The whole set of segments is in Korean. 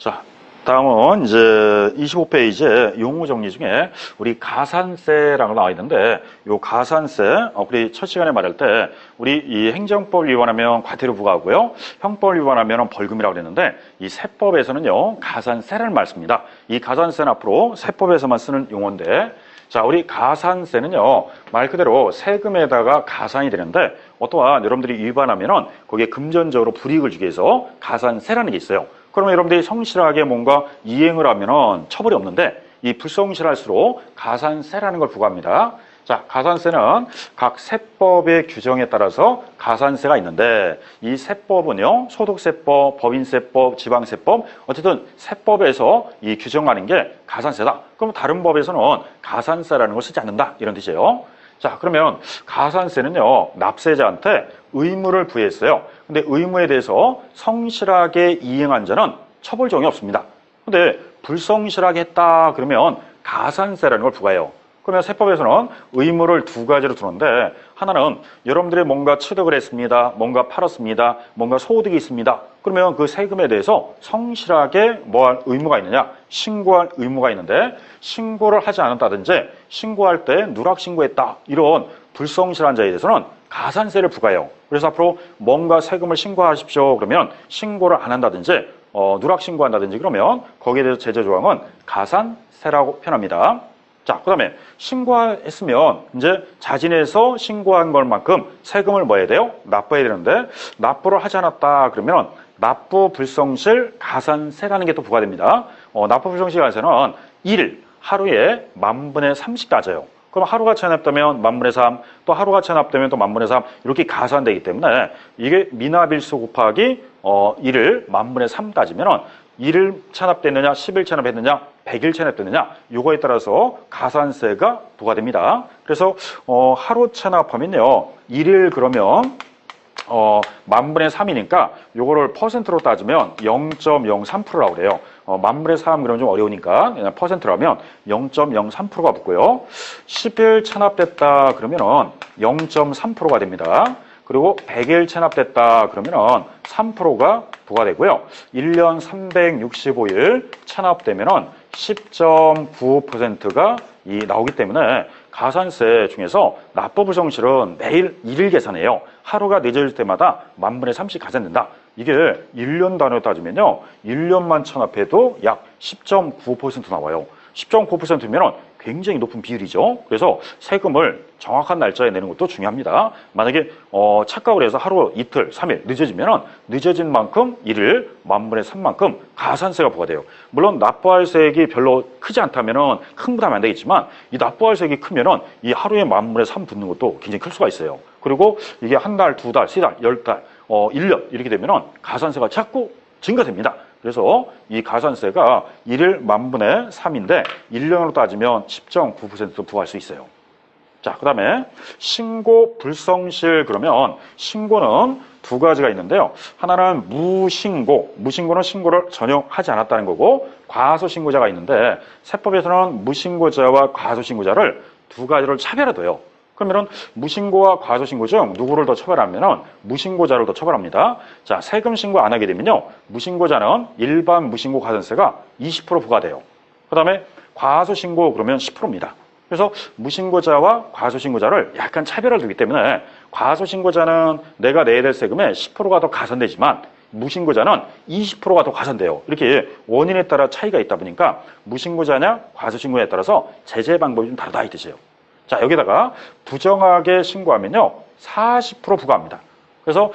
자, 다음은 이제 25페이지에 용어 정리 중에 우리 가산세라고 나와 있는데, 요 가산세, 우리 첫 시간에 말할 때 우리 이 행정법 위반하면 과태료 부과하고요, 형법 위반하면 벌금이라고 그랬는데, 이 세법에서는요 가산세라는 말 씁니다. 이 가산세는 앞으로 세법에서만 쓰는 용어인데, 자, 우리 가산세는요 말 그대로 세금에다가 가산이 되는데, 어떠한 여러분들이 위반하면은 거기에 금전적으로 불이익을 주기 위해서 가산세라는 게 있어요. 그러면 여러분들이 성실하게 뭔가 이행을 하면은 처벌이 없는데, 이 불성실할수록 가산세라는 걸 부과합니다. 자, 가산세는 각 세법의 규정에 따라서 가산세가 있는데, 이 세법은요 소득세법, 법인세법, 지방세법, 어쨌든 세법에서 이 규정하는 게 가산세다. 그럼 다른 법에서는 가산세라는 걸 쓰지 않는다, 이런 뜻이에요. 자, 그러면 가산세는요 납세자한테 의무를 부여했어요. 근데 의무에 대해서 성실하게 이행한 자는 처벌정이 없습니다. 근데 불성실하게 했다 그러면 가산세라는 걸 부과해요. 그러면 세법에서는 의무를 두 가지로 두는데, 하나는 여러분들이 뭔가 취득을 했습니다, 뭔가 팔았습니다, 뭔가 소득이 있습니다. 그러면 그 세금에 대해서 성실하게 뭐 할 의무가 있느냐, 신고할 의무가 있는데, 신고를 하지 않았다든지 신고할 때 누락신고했다, 이런 불성실한 자에 대해서는 가산세를 부과해요. 그래서 앞으로 뭔가 세금을 신고하십시오 그러면 신고를 안 한다든지 누락신고한다든지 그러면 거기에 대해서 제재조항은 가산세라고 표현합니다. 자, 그 다음에 신고했으면 이제 자진해서 신고한 것만큼 세금을 뭐 해야 돼요? 납부해야 되는데, 납부를 하지 않았다 그러면 납부 불성실 가산세라는 게 또 부과됩니다. 납부 불성실 가산세는 1, 하루에 10,000분의 3씩 따져요. 그럼 하루가 체납되면 10,000분의 3, 또 하루가 체납되면 또 10,000분의 3, 이렇게 가산되기 때문에 이게 미납일수 곱하기 1을 10,000분의 3 따지면 1일 체납됐느냐, 10일 체납했느냐, 100일 체납됐느냐, 요거에 따라서 가산세가 부과됩니다. 그래서 하루 체납하면요 1일 그러면 10,000분의 3이니까 요거를 퍼센트로 따지면 0.03%라고 그래요. 10,000분의 3 그러면 좀 어려우니까 그냥 퍼센트라면 0.03%가 붙고요. 10일 체납됐다 그러면은 0.3%가 됩니다. 그리고 100일 체납됐다 그러면은 3%가 부과되고요. 1년 365일 체납되면은 10.95%가 나오기 때문에 가산세 중에서 납부 불성실은 매일 1일 계산해요. 하루가 늦어질 때마다 10,000분의 3씩 가산된다. 이게 1년 단위로 따지면요 1년만 체납해도 약 10.95% 나와요. 10.9%면 굉장히 높은 비율이죠. 그래서 세금을 정확한 날짜에 내는 것도 중요합니다. 만약에 착각을 해서 하루, 이틀, 3일 늦어지면 늦어진 만큼 1일 10,000분의 3만큼 가산세가 부과돼요. 물론 납부할 세액이 별로 크지 않다면 큰 부담이 안 되겠지만, 이 납부할 세액이 크면 이 하루에 10,000분의 3 붙는 것도 굉장히 클 수가 있어요. 그리고 이게 한 달, 두 달, 세 달, 10달, 1년 이렇게 되면 가산세가 자꾸 증가됩니다. 그래서 이 가산세가 1일 10,000분의 3인데 1년으로 따지면 10.9% 부과할 수 있어요. 자, 그 다음에 신고 불성실 그러면 신고는 두 가지가 있는데요. 하나는 무신고, 무신고는 신고를 전혀 하지 않았다는 거고, 과소신고자가 있는데 세법에서는 무신고자와 과소신고자를 두 가지를 차별해둬요. 그러면은 무신고와 과소신고 중 누구를 더 처벌하면은 무신고자를 더 처벌합니다. 자, 세금 신고 안 하게 되면요 무신고자는 일반 무신고 가산세가 20% 부과돼요. 그 다음에 과소신고 그러면 10%입니다. 그래서 무신고자와 과소신고자를 약간 차별을 두기 때문에 과소신고자는 내가 내야 될 세금의 10%가 더 가산되지만 무신고자는 20%가 더 가산돼요. 이렇게 원인에 따라 차이가 있다 보니까 무신고자냐 과소신고에 따라서 제재 방법이 좀 다르다 이 뜻이에요. 자, 여기다가 부정하게 신고하면요 40% 부과합니다. 그래서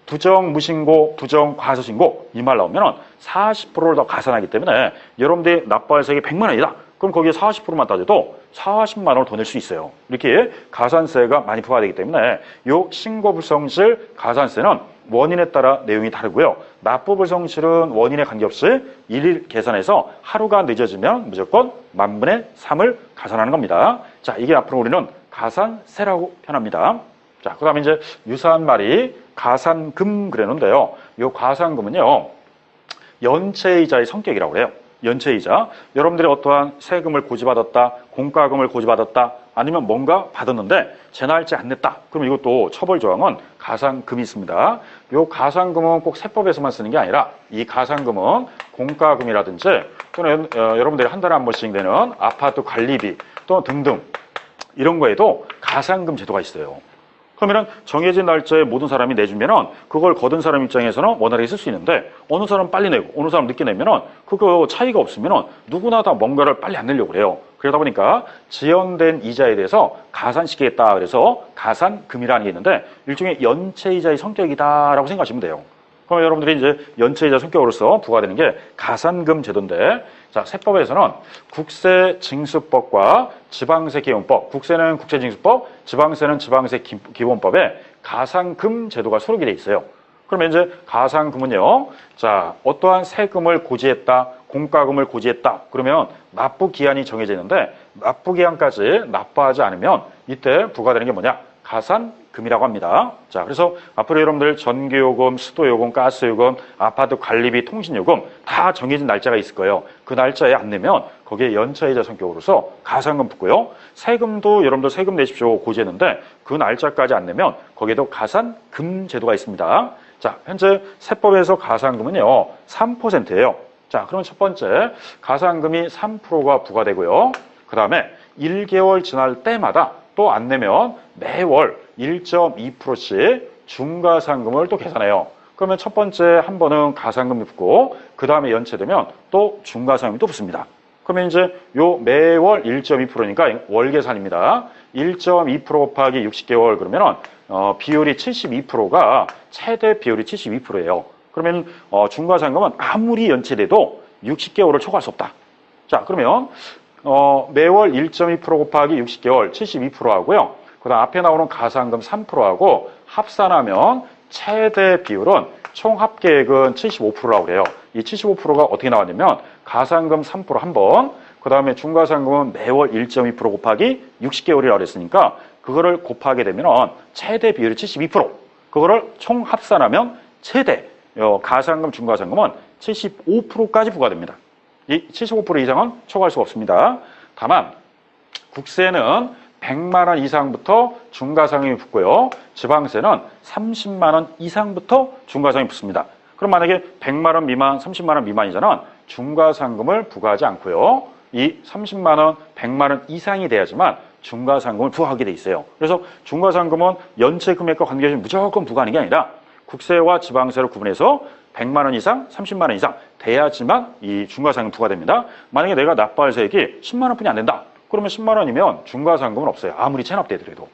부정 무신고, 부정 과소신고 이 말 나오면 40%를 더 가산하기 때문에 여러분들이 납부할 세액이 100만 원이다. 그럼 거기에 40%만 따져도 40만 원을 더 낼 수 있어요. 이렇게 가산세가 많이 부과되기 때문에 요 신고불성실 가산세는 원인에 따라 내용이 다르고요. 납부불성실은 원인에 관계없이 1일 계산해서 하루가 늦어지면 무조건 10,000분의 3을 가산하는 겁니다. 자, 이게 앞으로 우리는 가산세라고 표현합니다. 자, 그 다음에 이제 유사한 말이 가산금 그랬는데요. 요 가산금은요 연체이자의 성격이라고 그래요. 연체이자. 여러분들이 어떠한 세금을 고지받았다, 공과금을 고지받았다, 아니면 뭔가 받았는데 제 날짜 안 냈다. 그럼 이것도 처벌 조항은 가산금이 있습니다. 이 가산금은 꼭 세법에서만 쓰는 게 아니라 이 가산금은 공과금이라든지 또는 여러분들이 한 달에 한 번씩 내는 아파트 관리비 또 등등 이런 거에도 가산금 제도가 있어요. 그러면 정해진 날짜에 모든 사람이 내주면은 그걸 거둔 사람 입장에서는 원활하게 쓸 수 있는데 어느 사람 빨리 내고 어느 사람 늦게 내면은 그거 차이가 없으면은 누구나 다 뭔가를 빨리 안 내려고 그래요. 그러다 보니까 지연된 이자에 대해서 가산시키겠다 그래서 가산금이라는 게 있는데 일종의 연체이자의 성격이다라고 생각하시면 돼요. 그럼 여러분들이 이제 연체이자 성격으로서 부과되는 게 가산금 제도인데 자, 세법에서는 국세징수법과 지방세기본법, 국세는 국세징수법, 지방세는 지방세기본법에 가산금 제도가 소록이 돼 있어요. 그러면 이제 가산금은요, 자, 어떠한 세금을 고지했다, 공과금을 고지했다, 그러면 납부 기한이 정해져 있는데 납부 기한까지 납부하지 않으면 이때 부과되는 게 뭐냐? 가산금이라고 합니다. 자, 그래서 앞으로 여러분들 전기요금, 수도요금, 가스요금, 아파트 관리비, 통신요금 다 정해진 날짜가 있을 거예요. 그 날짜에 안 내면 거기에 연차이자 성격으로서 가산금 붙고요. 세금도 여러분들 세금 내십시오 고지했는데 그 날짜까지 안 내면 거기에도 가산금 제도가 있습니다. 자, 현재 세법에서 가산금은요 3%예요. 자, 그러면 첫 번째 가산금이 3%가 부과되고요. 그 다음에 1개월 지날 때마다 또 안 내면 매월 1.2%씩 중가산금을 또 계산해요. 그러면 첫 번째 한 번은 가산금이 붙고 그 다음에 연체되면 또 중가산금이 또 붙습니다. 그러면 이제 요 매월 1.2%니까 월 계산입니다. 1.2% 곱하기 60개월 그러면은 비율이 72%가 최대 비율이 72%예요. 그러면 중가산금은 아무리 연체돼도 60개월을 초과할 수 없다. 자, 그러면 매월 1.2% 곱하기 60개월 72% 하고요. 그 다음 앞에 나오는 가산금 3%하고 합산하면 최대 비율은 총 합계액은 75%라고 그래요. 이 75%가 어떻게 나왔냐면 가산금 3% 한 번, 그 다음에 중가산금은 매월 1.2% 곱하기 60개월이라고 그랬으니까 그거를 곱하게 되면 최대 비율이 72%. 그거를 총 합산하면 최대 가산금, 중가산금은 75%까지 부과됩니다. 이 75% 이상은 초과할 수가 없습니다. 다만 국세는 100만 원 이상부터 중가상금이 붙고요. 지방세는 30만 원 이상부터 중가상금이 붙습니다. 그럼 만약에 100만 원 미만, 30만 원 미만이잖아. 중가상금을 부과하지 않고요. 이 30만 원, 100만 원 이상이 돼야지만 중가상금을 부과하게 돼 있어요. 그래서 중가상금은 연체 금액과 관계없이 무조건 부과하는 게 아니라 국세와 지방세를 구분해서 100만 원 이상, 30만 원 이상 돼야지만 이 중과상금 부과됩니다. 만약에 내가 납부할 세액이 10만 원뿐이 안 된다. 그러면 10만 원이면 중과상금은 없어요. 아무리 체납되더라도.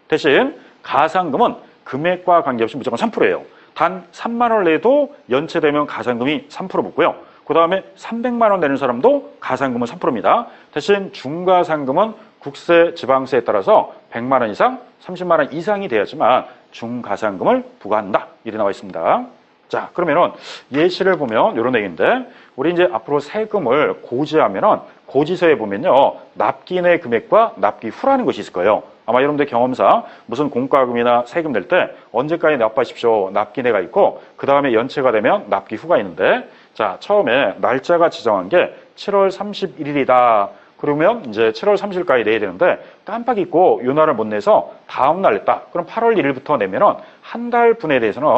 대신 가산금은 금액과 관계없이 무조건 3%예요. 단 3만 원 내도 연체되면 가산금이 3% 붙고요. 그 다음에 300만 원 내는 사람도 가산금은 3%입니다. 대신 중과상금은 국세, 지방세에 따라서 100만 원 이상, 30만 원 이상이 돼야지만 중가산금을 부과한다. 이렇게 나와 있습니다. 자, 그러면은 예시를 보면 이런 얘기인데 우리 이제 앞으로 세금을 고지하면은 고지서에 보면요 납기내 금액과 납기 후라는 것이 있을 거예요. 아마 여러분들 경험상 무슨 공과금이나 세금 낼 때 언제까지 납부하십시오 납기내가 있고 그 다음에 연체가 되면 납기 후가 있는데 자 처음에 날짜가 지정한 게 7월 31일이다. 그러면 이제 7월 30일까지 내야 되는데 깜빡 잊고 이 날을 못 내서 다음 날 냈다. 그럼 8월 1일부터 내면은 한 달 분에 대해서는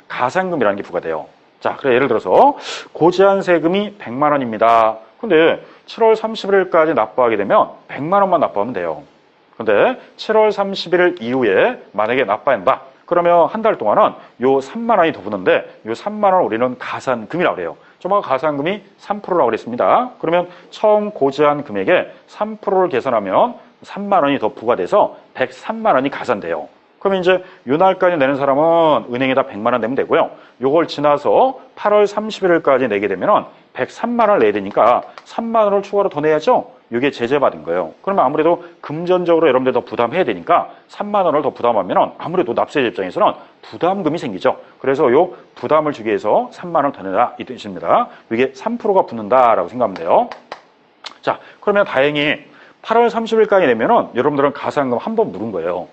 가산금이라는 게 부과돼요. 자, 그래 예를 들어서 고지한 세금이 100만 원입니다. 근데 7월 31일까지 납부하게 되면 100만 원만 납부하면 돼요. 근데 7월 31일 이후에 만약에 납부한다. 그러면 한 달 동안은 요 3만 원이 더 붙는데 요 3만 원 우리는 가산금이라고 그래요. 좀 아까 가산금이 3%라고 그랬습니다. 그러면 처음 고지한 금액에 3%를 계산하면 3만 원이 더 부과돼서 103만 원이 가산돼요. 그러면 이제 요 날까지 내는 사람은 은행에다 100만 원 내면 되고요. 요걸 지나서 8월 31일까지 내게 되면 103만 원을 내야 되니까 3만 원을 추가로 더 내야죠. 이게 제재받은 거예요. 그러면 아무래도 금전적으로 여러분들 더 부담해야 되니까 3만 원을 더 부담하면 아무래도 납세자 입장에서는 부담금이 생기죠. 그래서 요 부담을 주기 위해서 3만 원을 더 내라 이 뜻입니다. 이게 3%가 붙는다라고 생각하면 돼요. 자, 그러면 다행히 8월 30일까지 내면은 여러분들은 가산금 한 번 물은 거예요.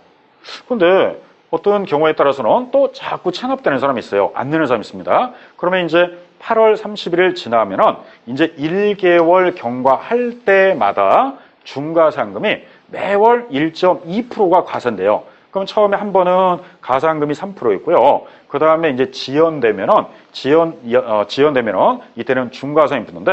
근데 어떤 경우에 따라서는 또 자꾸 체납되는 사람이 있어요. 안 내는 사람이 있습니다. 그러면 이제 8월 31일 지나면은 이제 1개월 경과할 때마다 중과상금이 매월 1.2%가 과세인데요. 그럼 처음에 한 번은 가산금이 3%였고요. 그 다음에 이제 지연되면은 이때는 중과세이 붙는데